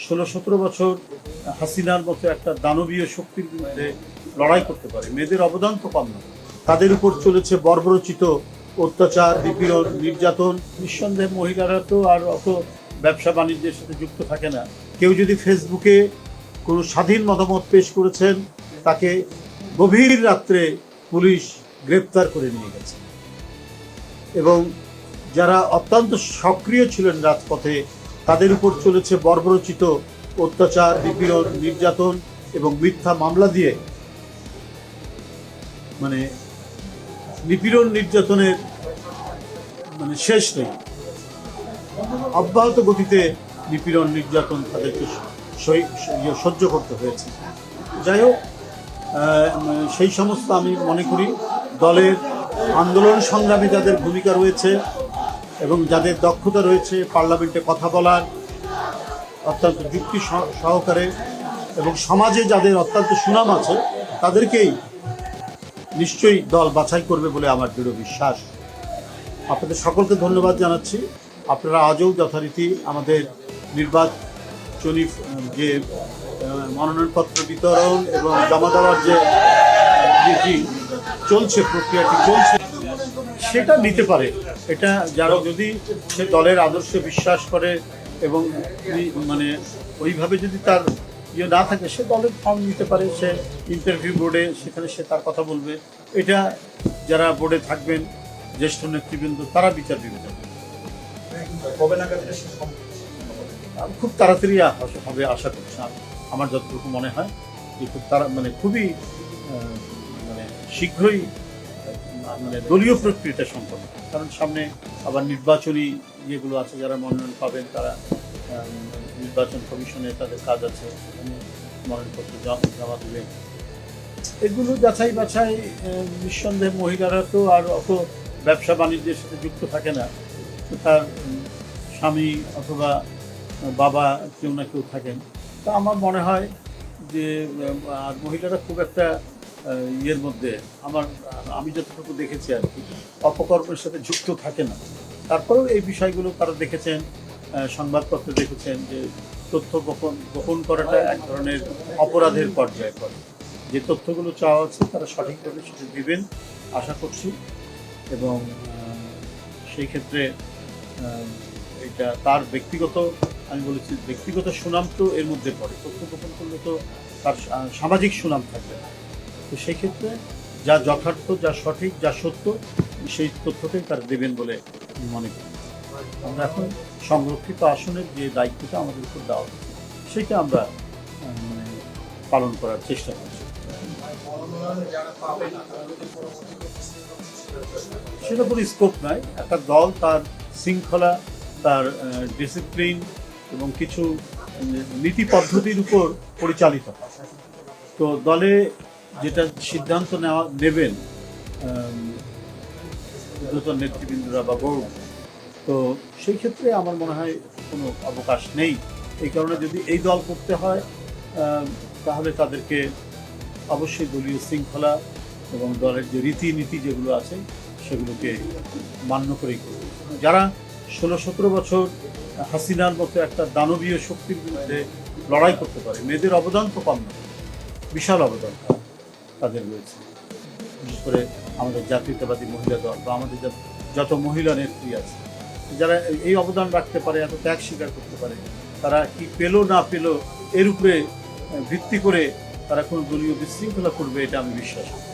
16-17 বছর হাসিনার মতো একটা দানবীয় শক্তির বিরুদ্ধে লড়াই করতে পারে। মেয়েদের অবদান তো কম না। তাদের উপর চলেছে বর্বরচিত অত্যাচার, নিপীড়ন, নির্যাতন। নিঃসন্দেহে মহিলারা তো আর অত ব্যবসা বাণিজ্যের সাথে যুক্ত থাকে না। কেউ যদি ফেসবুকে কোনো স্বাধীন মতামত পেশ করেছেন, তাকে গভীর রাত্রে পুলিশ গ্রেপ্তার করে নিয়ে গেছে। এবং যারা অত্যন্ত সক্রিয় ছিলেন রাজপথে, তাদের উপর চলেছে বর্বরচিত অত্যাচার, নিপীড়ন, নির্যাতন এবং মিথ্যা মামলা দিয়ে মানে নিপীড়ন নির্যাতনের শেষ নেই। অব্যাহত গতিতে নিপীড়ন নির্যাতন তাদেরকে সহ্য করতে হয়েছে। যাই হোক, সেই সমস্ত আমি মনে করি দলের আন্দোলন সংগ্রামে যাদের ভূমিকা রয়েছে এবং যাদের দক্ষতা রয়েছে পার্লামেন্টে কথা বলার অত্যন্ত যুক্তি সহকারে, এবং সমাজে যাদের অত্যন্ত সুনাম আছে, তাদেরকেই নিশ্চয়ই দল বাছাই করবে বলে আমার দৃঢ় বিশ্বাস। আপনাদের সকলকে ধন্যবাদ জানাচ্ছি। আপনারা আজও যথারীতি আমাদের নির্বাচনী যে মনোনয়নপত্র বিতরণ এবং জমা দেওয়ার যে প্রক্রিয়াটি চলছে, সেটা নিতে পারে। এটা যারা যদি সে দলের আদর্শে বিশ্বাস করে এবং ওইভাবে যদি তার না থাকে, সে দলের ফর্ম নিতে পারে। সে ইন্টারভিউ বোর্ডে সেখানে সে তার কথা বলবে। এটা যারা বোর্ডে থাকবেন জ্যেষ্ঠ নেতৃবৃন্দ, তারা বিচার বিবেচনা খুব তাড়াতাড়ি হবে আশা করছি। আমার যতটুকু মনে হয় যে খুব খুবই শীঘ্রই দলীয় প্রক্রিয়াটা সম্পন্ন, কারণ সামনে আবার নির্বাচনী যেগুলো আছে, যারা মনোনয়ন পাবেন তারা নির্বাচন কমিশনে তাদের কাজ আছে, সেখানে মনোনয়নপত্র জমা দেবে। এগুলো যাচাই বাছাই। নিঃসন্দেহে মহিলারা তো আর অত ব্যবসা বাণিজ্যের সাথে যুক্ত থাকে না। তার স্বামী অথবা বাবা কেউ না কেউ থাকেন। তা আমার মনে হয় যে আর মহিলারা খুব একটা ইয়ের মধ্যে আমি যতটুকু দেখেছি আর কি, অপকর্মের সাথে যুক্ত থাকে না। তারপরেও এই বিষয়গুলো তারা দেখেছেন, সংবাদপত্রে দেখেছেন যে তথ্য গোপন করাটা এক ধরনের অপরাধের পর্যায়ে পড়ে। যে তথ্যগুলো চাওয়া হচ্ছে তারা সঠিকভাবে সেটা দেবেন আশা করছি। এবং সেই ক্ষেত্রে এটা তার ব্যক্তিগত, আমি বলেছি ব্যক্তিগত সুনাম তো এর মধ্যে পড়ে। তথ্য গোপন করলে তো তার সামাজিক সুনাম থাকবে না। তো সেই ক্ষেত্রে যা যথার্থ, যা সঠিক, যা সত্য, সেই তথ্যটাই তারা দেবেন বলে আমি মনে করি। আমরা এখন সংরক্ষিত আসনের যে দায়িত্বটা আমাদের উপর দেওয়া হচ্ছে, সেটা আমরা পালন করার চেষ্টা করছি। সেটা কোনো স্কোপ নয়। একটা দল তার শৃঙ্খলা, তার ডিসিপ্লিন এবং কিছু নীতি পদ্ধতির উপর পরিচালিত হয়। তো দলে যেটা সিদ্ধান্ত নেবেন ঊর্ধ্বতন নেতৃবৃন্দরা বা বোর্ড, তো সেই ক্ষেত্রে আমার মনে হয় কোনো অবকাশ নেই। এই কারণে যদি এই দল করতে হয়, তাহলে তাদেরকে অবশ্যই দলীয় শৃঙ্খলা এবং দলের যে রীতিনীতি যেগুলো আছে সেগুলোকে মান্য করেই করবে। যারা 16-17 বছর হাসিনার মতো একটা দানবীয় শক্তির বিরুদ্ধে লড়াই করতে পারে, মেয়েদের অবদান তো কম না, বিশাল অবদান তাদের রয়েছে। বিশেষ করে আমাদের জাতীয়তাবাদী মহিলা দল বা আমাদের যত মহিলা নেত্রী আছে, যারা এই অবদান রাখতে পারে, এত ত্যাগ স্বীকার করতে পারে, তারা কি পেল না পেল এর উপরে ভিত্তি করে তারা কোনো দলীয় বিশৃঙ্খলা করবে, এটা আমি বিশ্বাস করি।